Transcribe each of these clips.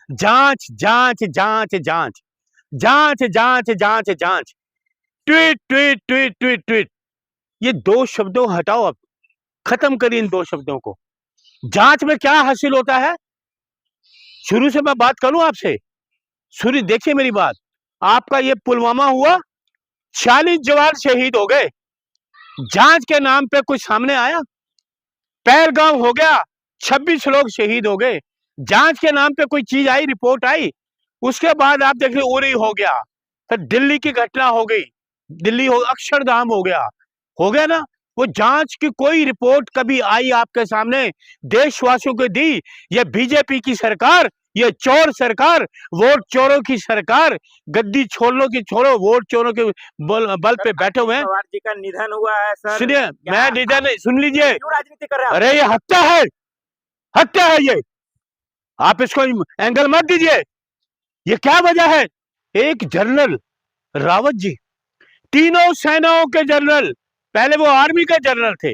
जांच जांच जांच जांच जांच जांच जांच जांच, tweet tweet tweet tweet tweet, ये दो शब्दों हटाओ, अब खत्म करिए इन दो शब्दों को। जांच में क्या हासिल होता है? शुरू से मैं बात करूं आपसे, शुरू देखिए मेरी बात। आपका ये पुलवामा हुआ, 40 जवान शहीद हो गए, जांच के नाम पे कुछ सामने आया? पहलगाम हो गया, 26 लोग शहीद हो गए, जांच के नाम पे कोई चीज आई, रिपोर्ट आई? उसके बाद आप देख लो उरी हो गया, फिर दिल्ली की घटना हो गई, दिल्ली हो अक्षरधाम हो गया ना? वो जांच की कोई रिपोर्ट कभी आई आपके सामने? देशवासियों को दी? ये बीजेपी की सरकार, ये चोर सरकार, वोट चोरों की सरकार, गद्दी छोड़ने की छोड़ो, वोट चोरों के बल पे बैठे हुए हैं। पवार जी का निधन हुआ है सर। सुनिए, मैं निधन सुन लीजिए, क्यों राजनीति कर रहे हैं? अरे ये हत्या है, हत्या है ये, आप इसको एंगल मत दीजिए। ये क्या वजह है? एक जनरल रावत जी, तीनों सेनाओं के जनरल, पहले वो आर्मी के जनरल थे,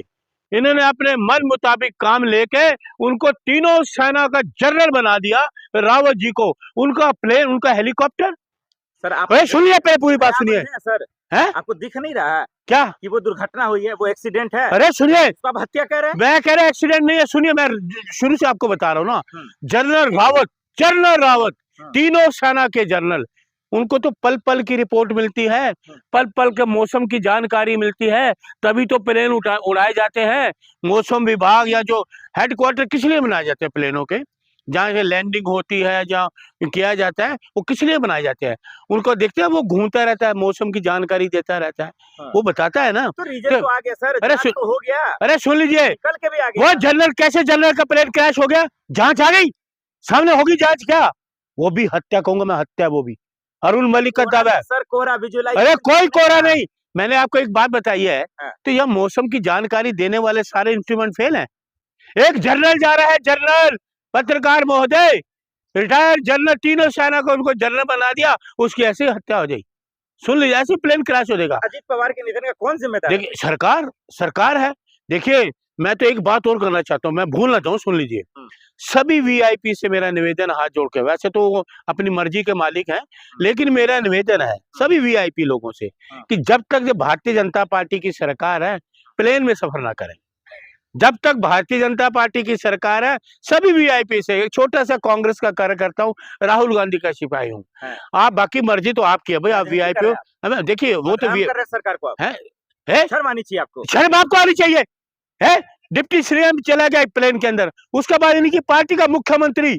इन्होंने अपने मन मुताबिक काम लेके उनको तीनों सेना का जनरल बना दिया, रावत जी को। उनका प्लेन, उनका हेलीकॉप्टर, सर आप सुनिए पहले पूरी बात सुनिए। सर है आपको दिख नहीं रहा है क्या कि वो दुर्घटना हुई है, वो एक्सीडेंट है? अरे सुनिए, आप हत्या कह रहे हैं? मैं कह रहा एक्सीडेंट नहीं है, सुनिए, मैं शुरू से आपको बता रहा हूँ ना। जनरल रावत, तीनों सेना के जनरल, उनको तो पल पल की रिपोर्ट मिलती है, पल पल के मौसम की जानकारी मिलती है, तभी तो प्लेन उड़ाए जाते हैं। मौसम विभाग या जो हेडक्वार्टर किस लिए बनाए जाते हैं प्लेनों के, जहाँ से लैंडिंग होती है, जहाँ किया जाता है, वो किस लिए बनाए जाते हैं? उनको देखते हैं, वो घूमता रहता है, मौसम की जानकारी देता रहता है, वो बताता है ना। तो रीजन तो आ गया सर, अरे तो हो गया। अरे सुन लीजिए, कल के भी आ गया। वो जनरल कैसे, जनरल का प्लेन क्रैश हो गया, जांच आ गई सामने, होगी जांच क्या? वो भी हत्या कहूंगा मैं, हत्या। वो भी अरुण मलिक का दावा है सर, कोरा विजुअलाइज। अरे कोई कोरा नहीं, मैंने आपको एक बात बताई है। तो यह मौसम की जानकारी देने वाले सारे इंस्ट्रूमेंट फेल हैं। एक जनरल जा रहा है, जनरल, पत्रकार महोदय, रिटायर्ड जनरल, तीनों सेना को उनको जनरल बना दिया, उसकी ऐसी हत्या हो जाएगी। सुन लीजिए, ऐसे प्लेन क्रैश हो जाएगा। अजीत पवार के निधन का कौन जिम्मेदार? देखिए, सरकार है। देखिए, मैं तो एक बात और करना चाहता हूँ, मैं भूल ना जाऊं, सुन लीजिए। सभी वीआईपी से मेरा निवेदन, हाथ जोड़ के, वैसे तो वो अपनी मर्जी के मालिक हैं, लेकिन मेरा निवेदन है सभी वीआईपी लोगों से कि जब तक जो भारतीय जनता पार्टी की सरकार है, प्लेन में सफर ना करें। जब तक भारतीय जनता पार्टी की सरकार है, सभी वीआईपी से, एक छोटा सा कांग्रेस का कार्यकर्ता हूँ, राहुल गांधी का सिपाही हूँ। आप बाकी मर्जी तो आपकी है भाई, आप वीआईपी हो। देखिए, वो तो सरकार को है, शर्म आनी चाहिए आपको, शर्म आपको आनी चाहिए है। डिप्टी सीएम चला गया प्लेन के अंदर, उसके बाद इनकी पार्टी का मुख्यमंत्री,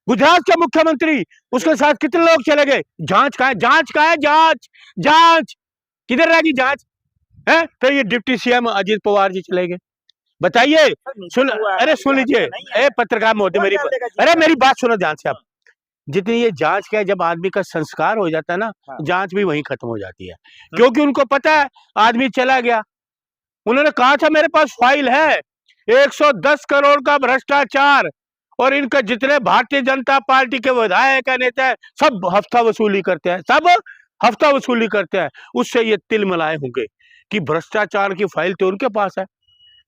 गुजरात का मुख्यमंत्री, उसके साथ कितने लोग चले गए? जांच कहाँ है? जांच कहाँ है? जांच जांच किधर रहेगी जांच? है फिर ये डिप्टी सीएम अजीत पवार जी चले गए, बताइए। अरे सुन लीजिए, पत्रकार महोदय, मेरी बात सुनो ध्यान से आप। जितनी ये जांच का है, जब आदमी का संस्कार हो जाता है ना, जांच भी वहीं खत्म हो जाती है, क्योंकि उनको पता है आदमी चला गया। उन्होंने कहा था मेरे पास फाइल है, 110 करोड़ का भ्रष्टाचार, और इनका जितने भारतीय जनता पार्टी के विधायक है, नेता है, सब हफ्ता वसूली करते हैं, सब हफ्ता वसूली करते हैं। उससे ये तिल मिलाए होंगे कि भ्रष्टाचार की फाइल तो उनके पास है।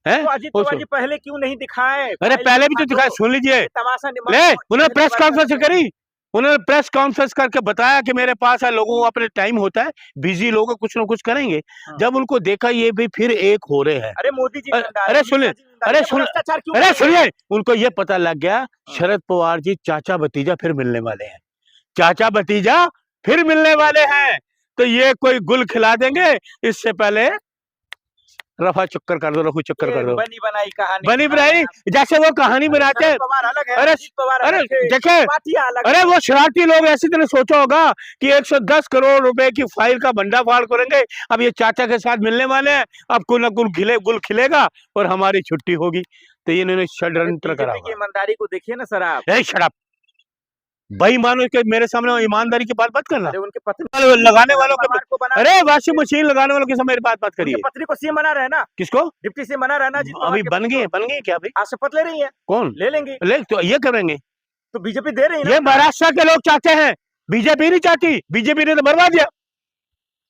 तो अजीत पवार जी पहले क्यों नहीं दिखाए? अरे पहले भी तो दिखाए, सुन लीजिए, उन्होंने प्रेस कॉन्फ्रेंस करी, उन्होंने प्रेस कॉन्फ्रेंस करके बताया कि मेरे पास है, लोगों को अपने टाइम होता है, बिजी लोग कुछ ना कुछ करेंगे। जब उनको देखा ये भी फिर एक हो रहे हैं, अरे मोदी जी, अरे सुनिए, उनको ये पता लग गया शरद पवार जी चाचा भतीजा फिर मिलने वाले हैं, चाचा भतीजा फिर मिलने वाले हैं, तो ये कोई गुल खिला देंगे। इससे पहले रफा चक्कर कर दो, रफू चक्कर कर दो, बनी बनाई कहानी, बनी बनाई, जैसे वो कहानी बनाते हैं। अरे देखे, अरे वो शरारती लोग ऐसी तरह सोचा होगा कि 110 करोड़ रुपए की फाइल का भंडाफाड़ करेंगे, अब ये चाचा के साथ मिलने वाले हैं, अब कुल न कुल गुल खिलेगा और हमारी छुट्टी होगी। तो ये इन्होंने षड्यंत्र करा। ईमानदारी को देखिए ना सर आप। शराब भाई मानो के मेरे सामने ईमानदारी की बात करना। उनके पत्नी लगाने वालों के, अरे वॉशिंग मशीन लगाने वालों के सामने मेरी बात करिए। पत्नी को सीएम बना रहे हैं ना? किसको? डिप्टी सीएम बना रहे हैं ना? अभी बन गए क्या भाई? आज शपथ ले रही है। कौन ले लेंगे? तो ये करेंगे, तो बीजेपी दे रही है। ये महाराष्ट्र के लोग चाहते हैं, बीजेपी नहीं चाहती। बीजेपी ने तो मरवा दिया,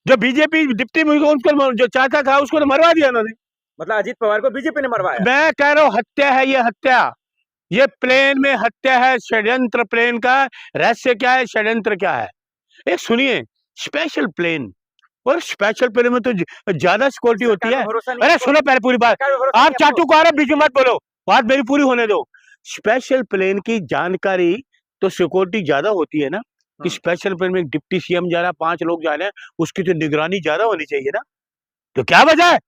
जो बीजेपी डिप्टी उनको जो चाहता था उसको तो मरवा दिया उन्होंने। मतलब अजीत पवार को बीजेपी ने मरवाया? मैं कह रहा हूँ हत्या है ये, हत्या। ये प्लेन में हत्या है, षड्यंत्र प्लेन का। रहस्य क्या है, षड्यंत्र क्या है? एक सुनिए, स्पेशल प्लेन, और स्पेशल प्लेन में तो ज्यादा सिक्योरिटी होती है। अरे सुनो पहले पूरी बात, आप चाटू को आ रहे बीच में मत बोलो, बात मेरी पूरी होने दो। स्पेशल प्लेन की जानकारी तो सिक्योरिटी ज्यादा होती है ना, कि स्पेशल प्लेन में डिप्टी सीएम जा रहा है, 5 लोग जा रहे हैं, उसकी तो निगरानी ज्यादा होनी चाहिए ना। तो क्या वजह है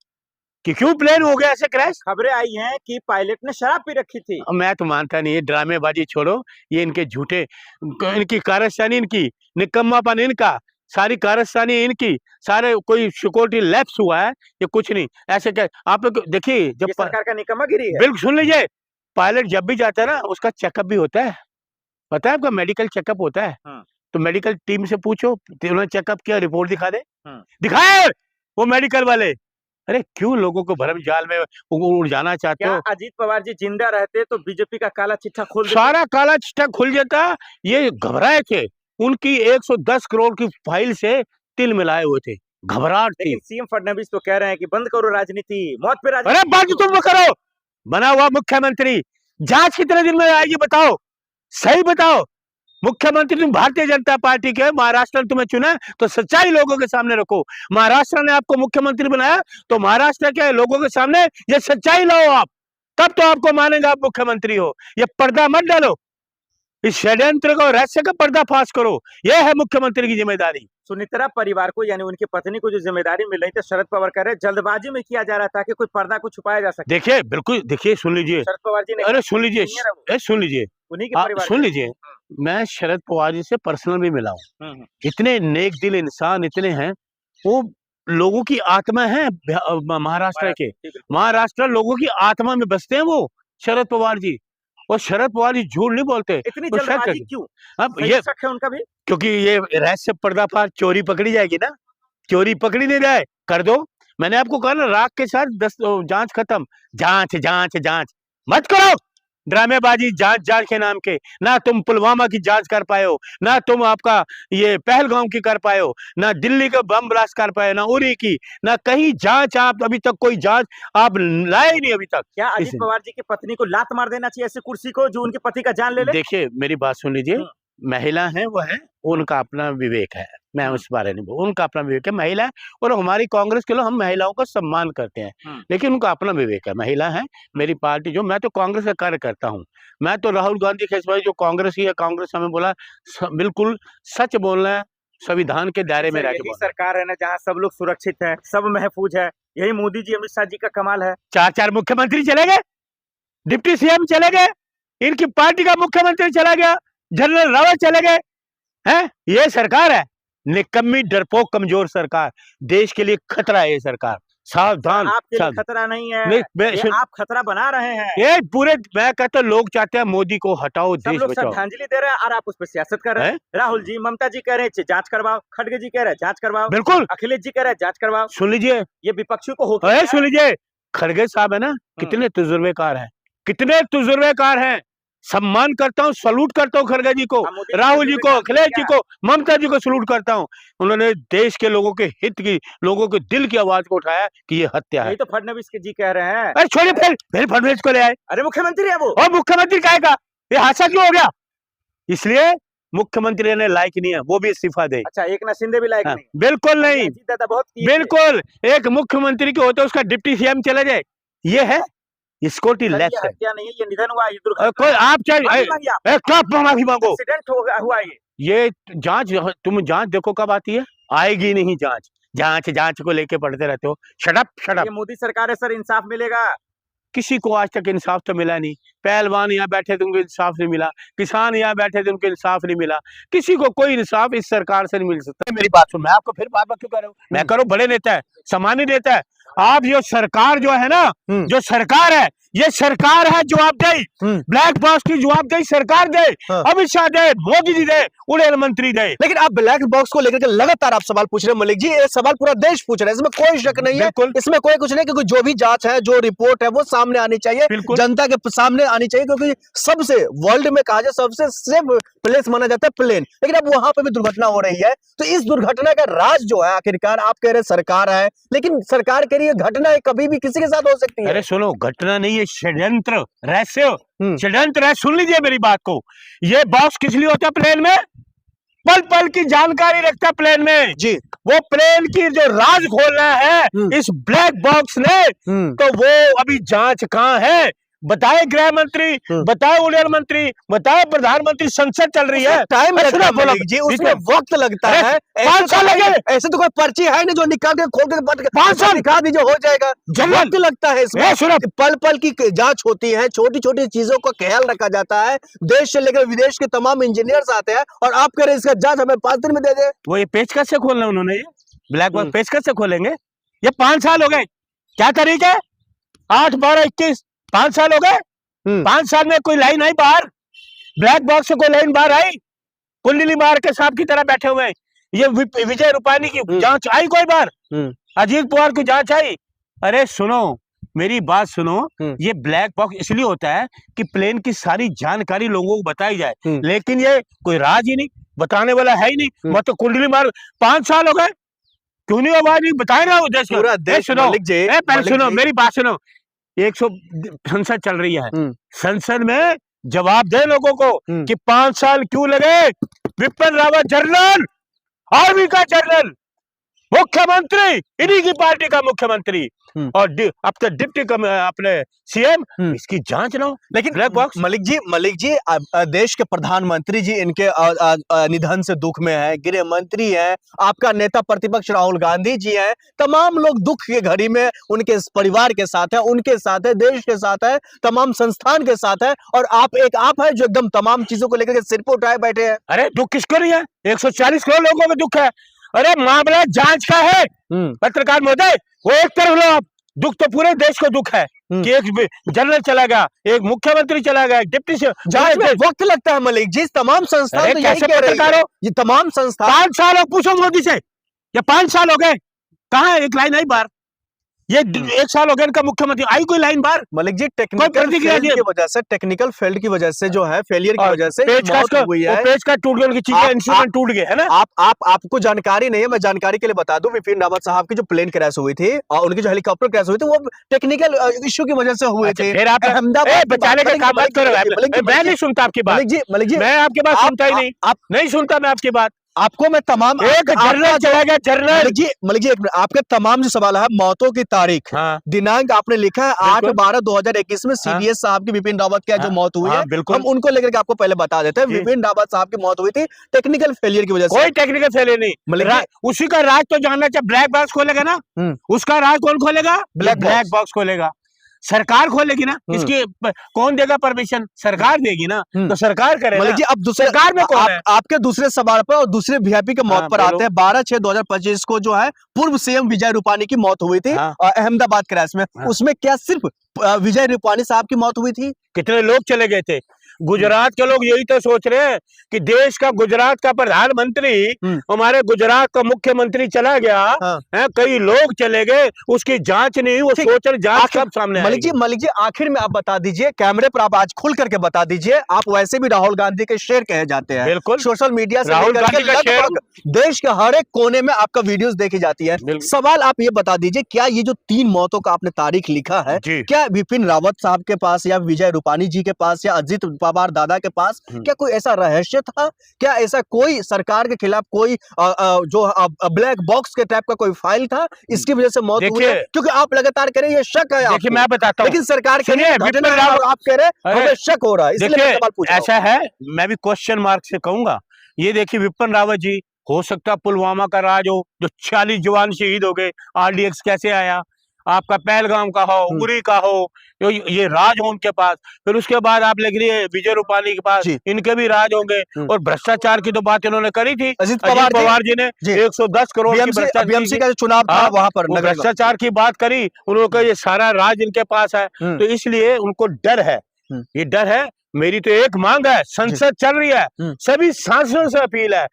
कि क्यों प्लेन हो गया ऐसे क्रैश? खबरें आई हैं कि पायलट ने शराब पी रखी थी। मैं तो मानता नहीं, ये ड्रामेबाजी छोड़ो, ये इनके झूठे, इनकी कारस्तानी, इनकी निकम्मापन, इनका सारी कारस्तानी इनकी, सारे कोई सिक्योरिटी लैप्स हुआ है, ये कुछ नहीं। ऐसे क्या आप लोग देखिए, जब सरकार का निकम्मागिरी है। बिल्कुल सुन लीजिए, पायलट जब भी जाता है ना, उसका चेकअप भी होता है, पता है आपका, मेडिकल चेकअप होता है। तो मेडिकल टीम से पूछो, उन्होंने चेकअप किया, रिपोर्ट दिखा दे, दिखाए वो मेडिकल वाले। अरे क्यों लोगों को भरम जाल में उलझाना चाहते हो? अजीत पवार जी जिंदा रहते तो बीजेपी का काला चिट्ठा खुल सारा काला चिट्ठा खुल जाता। ये घबराए थे, उनकी 110 करोड़ की फाइल से तिल मिलाए हुए थे, घबराहट थी। सीएम फडणवीस तो कह रहे हैं कि बंद करो राजनीति, मौत पे राजनीति। अरे बात तुम करो, बना हुआ मुख्यमंत्री, जांच कितने दिन में आएगी बताओ, सही बताओ। मुख्यमंत्री तुम भारतीय जनता पार्टी के, महाराष्ट्र ने तुम्हें चुना तो सच्चाई लोगों के सामने रखो। महाराष्ट्र ने आपको मुख्यमंत्री बनाया तो महाराष्ट्र के लोगों के सामने ये सच्चाई लाओ आप, तब तो आपको मानेंगे आप मुख्यमंत्री हो। ये पर्दा मत डालो, इस षड्यंत्र को, रहस्य का पर्दाफाश करो, यह है मुख्यमंत्री की जिम्मेदारी। सुनित्रा परिवार को यानी उनकी पत्नी को जो जिम्मेदारी मिल रही थी, शरद पवार कह रहे जल्दबाजी में किया जा रहा था कि कोई पर्दा को छुपाया जा सके। देखिए बिल्कुल, देखिए सुन लीजिए शरद पवार जी ने, अरे सुन लीजिए, सुन लीजिए, सुन लीजिए, मैं शरद पवार जी से पर्सनल भी मिला हूँ। इतने नेक दिल इंसान इतने हैं, वो लोगों की आत्मा है, महाराष्ट्र के, महाराष्ट्र लोगों की आत्मा में बसते हैं वो शरद पवार जी। और शरद पवार जी झूठ नहीं बोलते। इतनी जल्दबाजी क्यों? अब ये शक है उनका भी, क्योंकि ये रहस्य पर्दाफाश, चोरी पकड़ी जाएगी ना, चोरी पकड़ी नहीं जाए, कर दो। मैंने आपको कहा ना, राख के साथ 10 जांच खत्म, जांच जांच जांच मत करो, ड्रामेबाजी जांच जांच के नाम के। ना तुम पुलवामा की जांच कर पाए हो, ना तुम आपका ये पहलगाम की कर पाए हो, ना दिल्ली का बम ब्लास्ट कर पाए, ना उरी की, ना कहीं जांच आप अभी तक कोई जांच आप लाए नहीं अभी तक। क्या अजीत पवार जी की पत्नी को लात मार देना चाहिए ऐसे कुर्सी को, जो उनके पति का जान ले ले? देखिए मेरी बात सुन लीजिए, महिला है वो है, उनका अपना विवेक है, मैं उस बारे नहीं बोल, उनका अपना विवेक है, महिला है। और हमारी कांग्रेस के लोग, हम महिलाओं का सम्मान करते हैं, लेकिन उनका अपना विवेक है, महिला है। मेरी पार्टी जो, मैं तो कांग्रेस का कार्य करता हूँ, मैं तो राहुल गांधी खेसवाई जो कांग्रेस ही है, कांग्रेस हमें बोला बिल्कुल सच बोलना है, संविधान के दायरे में रहकर। सरकार है ना जहाँ सब लोग सुरक्षित है, सब महफूज है, यही मोदी जी, अमित शाह जी का कमाल है। 4 मुख्यमंत्री चले गए, डिप्टी सीएम चले गए, इनकी पार्टी का मुख्यमंत्री चला गया, जनरल रावत चले गए हैं। ये सरकार है, निकम्मी, डरपोक, कमजोर सरकार, देश के लिए खतरा है ये सरकार, सावधान। आपके लिए खतरा नहीं है, आप खतरा बना रहे हैं। ये पूरे, मैं कहता हूँ लोग चाहते हैं मोदी को हटाओ, देश बचाओ, श्रद्धांजलि दे रहे हैं और आप उस पर सियासत कर रहे हैं। राहुल जी, ममता जी कह रहे हैं जांच करवाओ, खड़गे जी कह रहे हैं जांच करवाओ, बिल्कुल, अखिलेश जी कह रहे हैं जांच करवाओ। सुन लीजिए, ये विपक्षी को हो, सुन लीजिए, खड़गे साहब है ना, कितने तजुर्बेकार हैं, कितने तजुर्बेकार हैं, सम्मान करता हूँ, सलूट करता हूँ खड़गे जी को, राहुल जी को, अखिलेश जी को, ममता जी को सलूट करता हूँ। उन्होंने देश के लोगों के हित की, लोगों के दिल की आवाज को उठाया कि ये हत्या है। तो फडणवीस के जी कह रहे हैं। अरे छोड़िए, फिर फडणवीस को ले आए। अरे मुख्यमंत्री है वो, और मुख्यमंत्री कहेगा, ये हादसा क्यों हो गया? इसलिए मुख्यमंत्री ने लायक नहीं है, वो भी इस्तीफा दे। अच्छा, एकनाथ शिंदे भी लायक नहीं? बिल्कुल नहीं, बिल्कुल। एक मुख्यमंत्री के होते उसका डिप्टी सीएम चले जाए, ये है स्कॉटी लैप्स है। हत्या नहीं है, ये निधन हुआ, ये दुर्घटना। कोई आप चाहे क्या माफी मांगो, एक्सीडेंट हुआ ये जांच, तुम जांच देखो कब आती है, आएगी नहीं जांच, जांच जांच को लेके पढ़ते रहते हो, शट अप। ये मोदी सरकार है सर, इंसाफ मिलेगा? किसी को आज तक इंसाफ तो मिला नहीं। पहलवान यहाँ बैठे थे उनको इंसाफ नहीं मिला, किसान यहाँ बैठे थे उनको इंसाफ नहीं मिला, किसी को कोई इंसाफ इस सरकार से नहीं मिल सकता। मेरी बात सुन, मैं आपको फिर बार बार क्यों कर रहा हूँ, मैं करो बड़े नेता है, सामान्य नेता है। आप जो सरकार जो है ना, जो सरकार है, ये सरकार है जवाबदेही, ब्लैक बॉक्स की जवाबदेही सरकार दे, अमित शाह दे, मोदी जी दे, उड़े मंत्री दे। लेकिन आप ब्लैक बॉक्स को लेकर के लगातार आप सवाल पूछ रहे हैं मलिक जी, ये सवाल पूरा देश पूछ रहा है, इसमें कोई शक नहीं है, इसमें कोई कुछ नहीं, क्योंकि जो भी जांच है, जो रिपोर्ट है, वो सामने आनी चाहिए, जनता के सामने आनी चाहिए, क्योंकि सबसे वर्ल्ड में कहा जाए सबसे सेफ प्लेस माना जाता है प्लेन। लेकिन अब वहां पर भी दुर्घटना हो रही है, तो इस दुर्घटना का राज जो है, आखिरकार आप कह रहे सरकार है, लेकिन सरकार कह रही है घटना कभी भी किसी के साथ हो सकती है। अरे सुनो, घटना नहीं है ये षड्यंत्र रहस्य, षड्यंत्र है। सुन लीजिए मेरी बात को, ये बॉक्स किस लिए होता है प्लेन में? पल पल की जानकारी रखता है प्लेन में जी। वो प्लेन की जो राज खोलना है इस ब्लैक बॉक्स ने, तो वो अभी जांच कहाँ है? बताए गृह मंत्री, बताए उड़यन मंत्री, बताए प्रधानमंत्री, संसद चल रही है, टाइम लगता है मलिक जी, उसमें वक्त लगता है। 5 साल लगे। ऐसे तो कोई पर्ची है नहीं जो निकाल के खोल के 5 साल दिखा दीजिए हो जाएगा। वक्त लगता है इसमें, पल पल की जांच होती है, छोटी छोटी चीजों का ख्याल रखा जाता है। देश से लेकर विदेश के तमाम इंजीनियर्स आते हैं और आप कह रहे इसका जांच हमें 5 दिन में दे दे। वो ये पेचकस से खोलना उन्होंने, ये ब्लैक बॉक्स पेचकस से खोलेंगे। ये 5 साल हो गए, क्या तरीका है? 8, 12, 21 5 साल हो गए। 5 साल में कोई लाइन आई बाहर? ब्लैक बॉक्स से कोई लाइन बाहर आई? कुंडली मार के सांप की तरह बैठे हुए हैं। ये विजय रूपानी की जांच आई कोई बार? अजीत पवार की जांच आई? अरे सुनो मेरी बात सुनो, ये ब्लैक बॉक्स इसलिए होता है कि प्लेन की सारी जानकारी लोगों को बताई जाए, लेकिन ये कोई राज ही नहीं, बताने वाला है ही नहीं। मतलब कुंडली मार 5 साल हो गए, क्यों नहीं आवाज नहीं बताए ना देश पूरा देश। सुनो पहले सुनो मेरी बात सुनो, 100 संसद चल रही है, संसद में जवाब दे लोगों को कि 5 साल क्यों लगे? विपिन रावत जनरल, आर्मी का जनरल, मुख्यमंत्री, इन्हीं की पार्टी का मुख्यमंत्री और अब तक डिप्टी अपने सीएम, इसकी जांच ना हो। लेकिन ब्लैक बॉक्स मलिक जी देश के प्रधानमंत्री जी इनके निधन से दुख में है, गृह मंत्री है, आपका नेता प्रतिपक्ष राहुल गांधी जी हैं, तमाम लोग दुख के घड़ी में उनके परिवार के साथ है, उनके साथ है, देश के साथ है, तमाम संस्थान के साथ है, और आप है जो एकदम तमाम चीजों को लेकर के सिर पर उठाए बैठे हैं। अरे दुख किसको नहीं है? 140 करोड़ लोगों को दुख है। अरे मामला जांच का है पत्रकार महोदय, वो एक तरफ लो आप, दुख तो पूरे देश को दुख है कि एक जनरल चला गया, एक मुख्यमंत्री चला गया, एक डिप्टी से जांच में वक्त लगता है मलिक जी। तमाम संस्थान तो यही कह रहे हैं, ये तमाम संस्थान 5 साल हो, पूछो मोदी से, ये 5 साल हो गए, कहाँ एक लाइन आई बाहर? ये 1 साल हो गया इनका मुख्यमंत्री, आई कोई लाइन बाहर? मलिक जी टेक्निकल फेल की वजह से जो है, फेलियर की वजह से मौत हुई है। पेज का टूट गया, उनकी चीजें इंस्ट्रूमेंट टूट गए, है ना? आपको जानकारी नहीं है, मैं जानकारी के लिए बता दूं, विपिन रावत साहब की जो प्लेन क्रैश हुई थी और उनकी जो हेलीकॉप्टर क्रैश हुई थी, वो टेक्निकल इश्यू की वजह से हुए थे। फिर आप बचाने का काम मत करो, मैं नहीं सुनता आपकी बात। मलिक जी मैं आपकी बात सुनता ही नहीं, आप नहीं सुनता मैं आपकी बात। आपको मैं तमाम एक जनरल चला गया, जनरल। मलिक जी एक मिनट, आपके तमाम जो सवाल है, मौतों की तारीख, दिनांक आपने लिखा है 8/12/2021 में सीडीएस साहब की, विपिन रावत की जो मौत हुई है, हम उनको लेकर के आपको पहले बता देते हैं। विपिन रावत साहब की मौत हुई थी टेक्निकल फेलियर की वजह से। कोई टेक्निकल फेलियर नहीं, उसी का राज तो जानना चाहिए। ब्लैक बॉक्स खोलेगा ना, उसका राज कौन खोलेगा? ब्लैक बॉक्स खोलेगा, सरकार खोलेगी ना। इसकी कौन देगा परमिशन? सरकार देगी ना, तो सरकार करेगा। मलिक जी अब दूसरे सरकार में कौन है? आपके दूसरे सवाल पर और दूसरे वीआईपी के मौत पर आते हैं। 12/6/2025 को जो है पूर्व सीएम विजय रूपानी की मौत हुई थी अहमदाबाद क्रैश में। उसमें क्या सिर्फ विजय रूपानी साहब की मौत हुई थी? कितने लोग चले गए थे? गुजरात के लोग यही तो सोच रहे हैं कि देश का, गुजरात का प्रधानमंत्री, हमारे गुजरात का मुख्यमंत्री चला गया है, कई लोग चले गए, उसकी जांच नहीं हुई, वो सोच रहे जांच कब सामने आएगी। मलिक जी आखिर में आप बता दीजिए, कैमरे पर आप आज खुल करके बता दीजिए, आप वैसे भी राहुल गांधी के शेर कहे जाते हैं, बिल्कुल सोशल मीडिया से राहुल गांधी का शेर, देश के हर एक कोने में आपका वीडियोस देखी जाती है। सवाल आप ये बता दीजिए, क्या ये जो 3 मौतों का आपने तारीख लिखा है, क्या विपिन रावत साहब के पास या विजय रूपानी जी के पास या अजीत पवार दादा के पास क्या कोई ऐसा रहस्य था? क्या ऐसा कोई सरकार के खिलाफ कोई जो ब्लैक बॉक्स के टाइप का कोई फाइल था, इसकी वजह से मौत हुई है? क्योंकि आप लगातार कह रहे हैं ये शक है। देखिए मैं बताता हूं, लेकिन सरकार के आप कह रहे हैं हमें शक हो रहा है, इसलिए मैं सवाल पूछ रहा हूं। ऐसा है, मैं भी क्वेश्चन मार्क से कहूंगा। ये देखिए विपिन रावत जी, हो सकता पुलवामा का राज हो, जो 40 जवान शहीद हो गए, RDX कैसे आया, आपका पहलगाम का हो, उरी का हो, ये राज हो उनके पास। फिर उसके बाद आप लिख रही है विजय रूपानी के पास, इनके भी राज होंगे। और भ्रष्टाचार की तो बात इन्होंने करी थी, अजीत पवार जी ने 110 करोड़ की BMC का जो चुनाव था वहां पर भ्रष्टाचार की बात करी, उन्होंने ये सारा राज इनके पास है, तो इसलिए उनको डर है। ये डर है। मेरी तो एक मांग है, संसद चल रही है, सभी सांसदों से अपील है,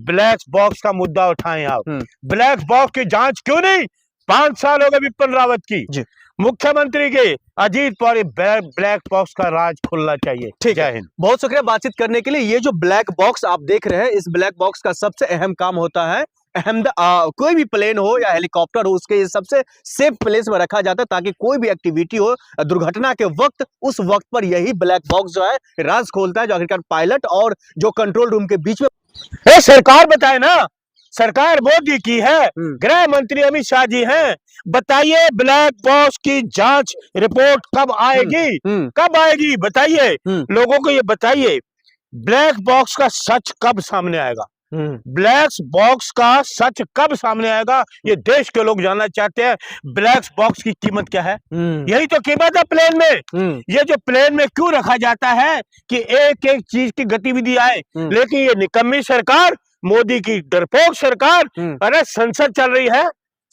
ब्लैक बॉक्स का मुद्दा उठाएं आप। ब्लैक बॉक्स की जांच क्यों नहीं? 5 साल हो गए विपिन रावत की, मुख्यमंत्री के, अजीत पवार, ब्लैक बॉक्स का राज खुलना चाहिए। ठीक है, बहुत शुक्रिया बातचीत करने के लिए। ये जो ब्लैक बॉक्स आप देख रहे हैं, इस ब्लैक बॉक्स का सबसे अहम काम होता है कोई भी प्लेन हो या हेलीकॉप्टर हो, उसके सबसे सेफ प्लेस में रखा जाता है ताकि कोई भी एक्टिविटी हो दुर्घटना के वक्त, उस वक्त पर यही ब्लैक बॉक्स जो है राज खोलता है, जो आखिरकार पायलट और जो कंट्रोल रूम के बीच में। सरकार बताए ना, सरकार मोदी की है, गृह मंत्री अमित शाह जी हैं, बताइए ब्लैक बॉक्स की जांच रिपोर्ट कब आएगी, कब आएगी बताइए, लोगों को ये बताइए, ब्लैक बॉक्स का सच कब सामने आएगा, ब्लैक बॉक्स का सच कब सामने आएगा, ये देश के लोग जानना चाहते हैं। ब्लैक बॉक्स की कीमत क्या है, यही तो कीमत है प्लेन में। ये जो प्लेन में क्यों रखा जाता है कि एक एक चीज की गतिविधि आए, लेकिन ये निकम्मी सरकार, मोदी की डरपोक सरकार, अरे संसद चल रही है,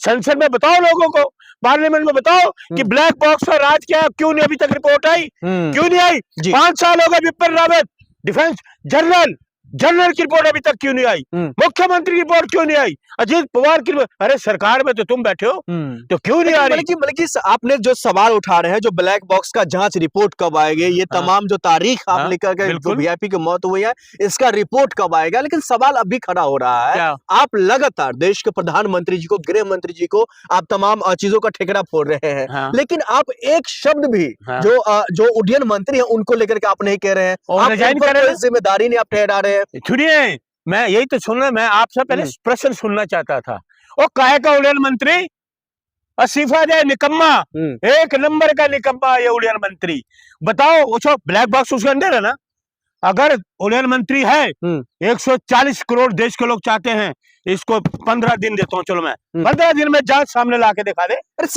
संसद में बताओ लोगों को, पार्लियामेंट में बताओ कि ब्लैक बॉक्स का राज क्या है, क्यों नहीं अभी तक रिपोर्ट आई, क्यों नहीं आई? 5 साल हो गए, विपिन रावत डिफेंस जनरल की रिपोर्ट अभी तक क्यों नहीं आई, मुख्यमंत्री की रिपोर्ट क्यों नहीं आई, अजीत पवार की, अरे सरकार में तो तुम बैठे हो, तो क्यों नहीं आ रही? बल्कि आपने जो सवाल उठा रहे हैं, जो ब्लैक बॉक्स का जांच रिपोर्ट कब आएगी, ये तमाम जो तारीख आप लेकर के, जो वीआईपी की मौत हुई है, इसका रिपोर्ट कब आएगा, लेकिन सवाल अभी खड़ा हो रहा है, आप लगातार देश के प्रधानमंत्री जी को, गृह मंत्री जी को आप तमाम चीजों का ठेकरा फोड़ रहे हैं, लेकिन आप एक शब्द भी जो उड्डयन मंत्री है उनको लेकर के आप नहीं कह रहे हैं, आप जिम्मेदारी नहीं आप ठहरा रहे हैं। सुनिए, मैं यही तो सुनना, मैं आपसे पहले प्रश्न सुनना चाहता था, और काहे का उड्डयन मंत्री अस्तीफा दे, निकम्मा, एक नंबर का निकम्मा ये उड्डयन मंत्री। बताओ, वो ब्लैक बॉक्स उसके अंदर है ना, अगर उड्डयन मंत्री है, 140 करोड़ देश के लोग चाहते हैं, इसको 15 दिन देता हूँ, चलो मैं 15 दिन में जांच सामने ला के दिखा दे। अरे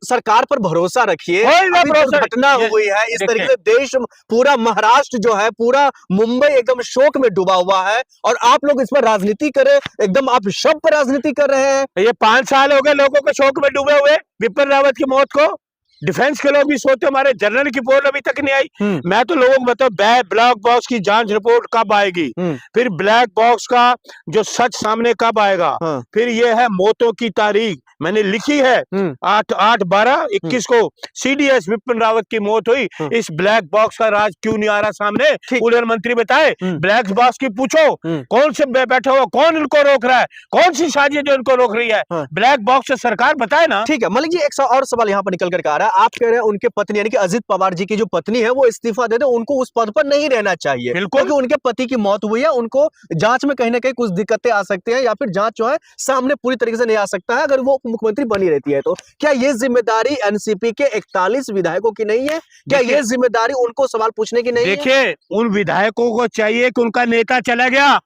सरकार पर भरोसा रखिए, घटना हुई है इस तरीके से, देश पूरा, महाराष्ट्र जो है, पूरा मुंबई एकदम शोक में डूबा हुआ है, और आप लोग इस पर राजनीति करें, एकदम आप शव पर राजनीति कर रहे हैं। ये 5 साल हो गए लोगों को शोक में डूबे हुए, विपिन रावत की मौत को, डिफेंस के लोग भी सोचते हमारे जनरल की रिपोर्ट अभी तक नहीं आई। मैं तो लोगों को बताऊं, ब्लैक बॉक्स की जांच रिपोर्ट कब आएगी, फिर ब्लैक बॉक्स का जो सच सामने कब आएगा, फिर ये है मौतों की तारीख मैंने लिखी है, 8/12/21 को सीडीएस विपिन रावत की मौत हुई। इस ब्लैक बॉक्स का राज क्यों नहीं आ रहा सामने, उड्डयन मंत्री बताए। ब्लैक बॉक्स की पूछो, कौन से बैठा हुआ, कौन इनको रोक रहा है, कौन सी साजिश जो इनको रोक रही है, ब्लैक बॉक्स से सरकार बताए ना। ठीक है मलिक जी, एक और सवाल यहाँ पर निकल कर आ रहा है, आप कह रहे हैं उनके पत्नी यानी कि अजित पवार जी की जो पत्नी है वो इस्तीफा दे दे, उनको उस पद पर नहीं रहना चाहिए, क्योंकि उनके पति की मौत हुई है, उनको जांच में कहीं ना कहीं कुछ दिक्कतें आ सकती हैं, या फिर जांच जो है सामने पूरी तरीके से नहीं आ सकता है अगर वो मुख्यमंत्री बनी रहती है। तो क्या ये जिम्मेदारी एनसीपी के 41 विधायकों की नहीं है, क्या ये जिम्मेदारी उनको सवाल पूछने की नहीं है? देखिए, उन विधायकों को चाहिए कि उनका नेता चला गया,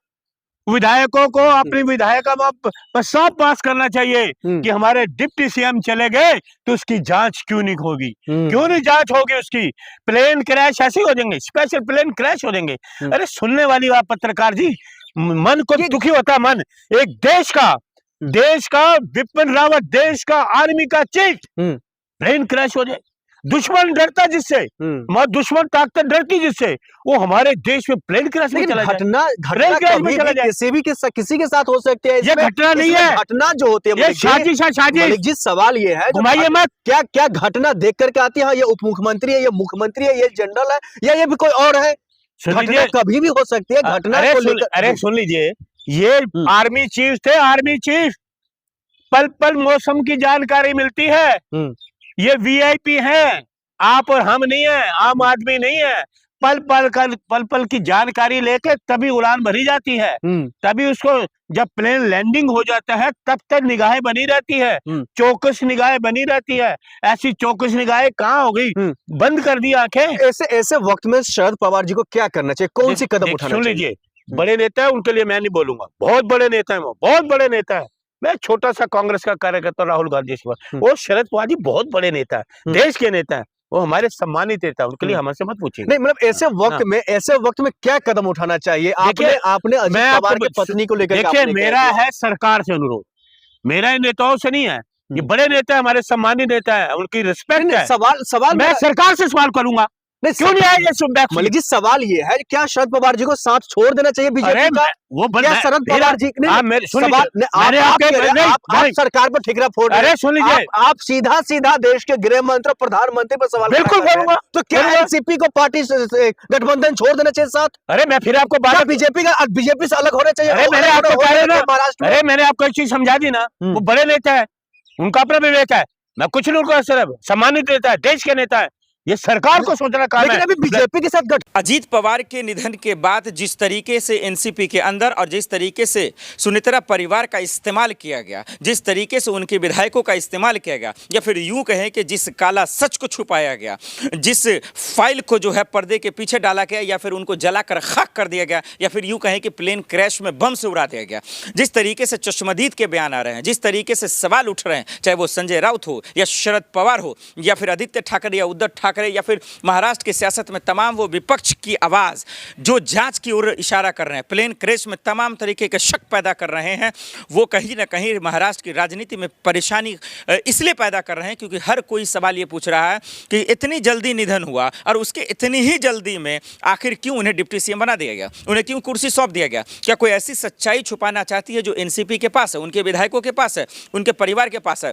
विधायकों को अपनी विधायक सब पास करना चाहिए कि हमारे डिप्टी सीएम चले गए तो उसकी जांच क्यों नहीं होगी, क्यों नहीं जांच होगी उसकी, प्लेन क्रैश ऐसे हो जाएंगे, स्पेशल प्लेन क्रैश हो जाएंगे। अरे सुनने वाली बात पत्रकार जी, मन को दुखी होता है मन, एक देश का विपिन रावत, देश का आर्मी का चीफ, प्लेन क्रैश हो जाए, दुश्मन डरता जिससे, दुश्मन ताकत डरती जिससे, वो हमारे देश में प्लेन क्रैश में चला जाए। घटना किसी के साथ हो सकती है, ये घटना नहीं है, घटना जो होती है साजिश जी। सवाल ये है, घुमाइए मत, क्या घटना देख करके आती है, ये उप मुख्यमंत्री है, ये मुख्यमंत्री है, ये जनरल है, या ये भी कोई और है? घटना कभी भी हो सकती है, घटना अरे सुन लीजिए, ये आर्मी चीफ थे, आर्मी चीफ, पल पल मौसम की जानकारी मिलती है, ये वीआईपी हैं, आप और हम नहीं है, आम आदमी नहीं है, पल पल की जानकारी लेके तभी उड़ान भरी जाती है, तभी उसको जब प्लेन लैंडिंग हो जाता है तब तक निगाहें बनी रहती है, चौकस निगाहें बनी रहती है। ऐसी चौकस निगाहें कहाँ हो गई, बंद कर दी आंखें। ऐसे वक्त में शरद पवार जी को क्या करना चाहिए, कौन सी कदम उठाना चाहिए? सुन लीजिए, बड़े नेता है, उनके लिए मैं नहीं बोलूंगा, बहुत बड़े नेता है वो, बहुत बड़े नेता है। मैं छोटा सा कांग्रेस का कार्यकर्ता राहुल गांधी, वो शरद पवार जी बहुत बड़े नेता है, देश के नेता है, वो हमारे सम्मानित नेता है, उनके लिए हमसे मत पूछिए। नहीं मतलब ऐसे वक्त में क्या कदम उठाना चाहिए? आपने अजित पवार की पत्नी को लेकर, देखिए मेरा है सरकार से अनुरोध, मेरा इन नेताओं से नहीं है, ये बड़े नेता है, हमारे सम्मानित नेता है, उनकी रिस्पेक्ट है। सवाल मैं सरकार से सवाल करूंगा, नहीं, क्यों नहीं आएंगे बैक? मलिक जी सवाल ये है, क्या शरद पवार जी को साथ छोड़ देना चाहिए अरे बीजेपी का? वो क्या शरद पवार जी ने आप सरकार पर ठिकरा फोड़ रहे हैं। अरे सुन लीजिए, आप सीधा सीधा देश के गृह मंत्री प्रधानमंत्री पर सवाल बिल्कुल बोलूंगा। तो क्या एनसीपी को पार्टी से गठबंधन छोड़ देना चाहिए साथ? अरे मैं फिर आपको बात, बीजेपी से अलग होना चाहिए? अरे मैंने आपको कहा ना, महाराष्ट्र में, अरे मैंने आपको एक चीज समझा दी ना, वो बड़े नेता है, उनका अपना विवेक है, मैं कुछ नहीं उनको सिर्फ सम्मानित नेता है, देश के नेता है, ये सरकार को सोचना काम है। लेकिन अभी बीजेपी के साथ अजीत पवार के निधन के बाद जिस तरीके से एनसीपी के अंदर और जिस तरीके से सुनेत्रा परिवार का इस्तेमाल किया गया, जिस तरीके से उनके विधायकों का इस्तेमाल किया गया, या फिर यूं कहें कि जिस काला सच को छुपाया गया, जिस फाइल को जो है पर्दे के पीछे डाला गया, या फिर उनको जलाकर खाक कर दिया गया, या फिर यूं कहें कि प्लेन क्रैश में बम से उड़ा दिया गया, जिस तरीके से चश्मदीद के बयान आ रहे हैं, जिस तरीके से सवाल उठ रहे हैं, चाहे वो संजय राउत हो या शरद पवार हो या फिर आदित्य ठाकरे या उद्धव ठाकरे या फिर महाराष्ट्र की सियासत में तमाम वो विपक्ष की आवाज़ जो जांच की ओर इशारा कर रहे हैं, प्लेन क्रैश में तमाम तरीके के शक पैदा कर रहे हैं, वो कहीं ना कहीं महाराष्ट्र की राजनीति में परेशानी इसलिए पैदा कर रहे हैं क्योंकि हर कोई सवाल ये पूछ रहा है कि इतनी जल्दी निधन हुआ और उसके इतनी ही जल्दी में आखिर क्यों उन्हें डिप्टी सीएम बना दिया गया, उन्हें क्यों कुर्सी सौंप दिया गया? क्या कोई ऐसी सच्चाई छुपाना चाहती है जो एनसीपी के पास है, उनके विधायकों के पास है, उनके परिवार के पास है?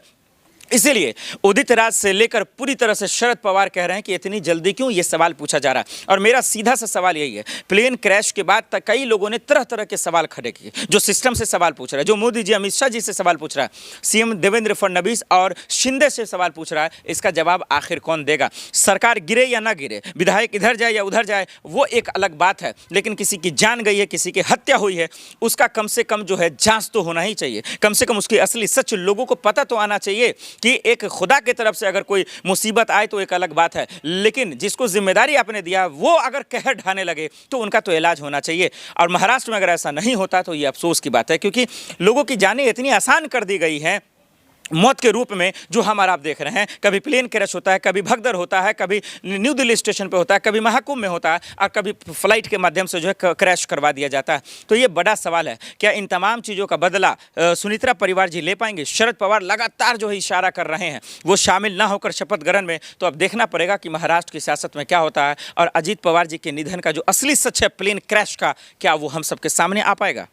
इसीलिए उदित राज से लेकर पूरी तरह से शरद पवार कह रहे हैं कि इतनी जल्दी क्यों, ये सवाल पूछा जा रहा है। और मेरा सीधा सा सवाल यही है, प्लेन क्रैश के बाद तक कई लोगों ने तरह तरह के सवाल खड़े किए, जो सिस्टम से सवाल पूछ रहा है, जो मोदी जी अमित शाह जी से सवाल पूछ रहा है, सीएम देवेंद्र फडणवीस और शिंदे से सवाल पूछ रहा है, इसका जवाब आखिर कौन देगा? सरकार गिरे या ना गिरे, विधायक इधर जाए या उधर जाए, वो एक अलग बात है, लेकिन किसी की जान गई है, किसी की हत्या हुई है, उसका कम से कम जो है जांच तो होना ही चाहिए, कम से कम उसकी असली सच लोगों को पता तो आना चाहिए कि एक खुदा के तरफ से अगर कोई मुसीबत आए तो एक अलग बात है, लेकिन जिसको जिम्मेदारी आपने दिया वो अगर कहर ढाने लगे तो उनका तो इलाज होना चाहिए। और महाराष्ट्र में अगर ऐसा नहीं होता तो ये अफसोस की बात है, क्योंकि लोगों की जानें इतनी आसान कर दी गई हैं मौत के रूप में, जो हम और आप देख रहे हैं। कभी प्लेन क्रैश होता है, कभी भगदड़ होता है, कभी न्यू दिल्ली स्टेशन पे होता है, कभी महाकुंभ में होता है, और कभी फ्लाइट के माध्यम से जो है क्रैश करवा दिया जाता है। तो ये बड़ा सवाल है, क्या इन तमाम चीज़ों का बदला सुनेत्रा परिवार जी ले पाएंगे? शरद पवार लगातार जो है इशारा कर रहे हैं वो शामिल ना होकर शपथ ग्रहण में, तो अब देखना पड़ेगा कि महाराष्ट्र की सियासत में क्या होता है और अजीत पवार जी के निधन का जो असली सच है प्लेन क्रैश का, क्या वो हम सबके सामने आ पाएगा?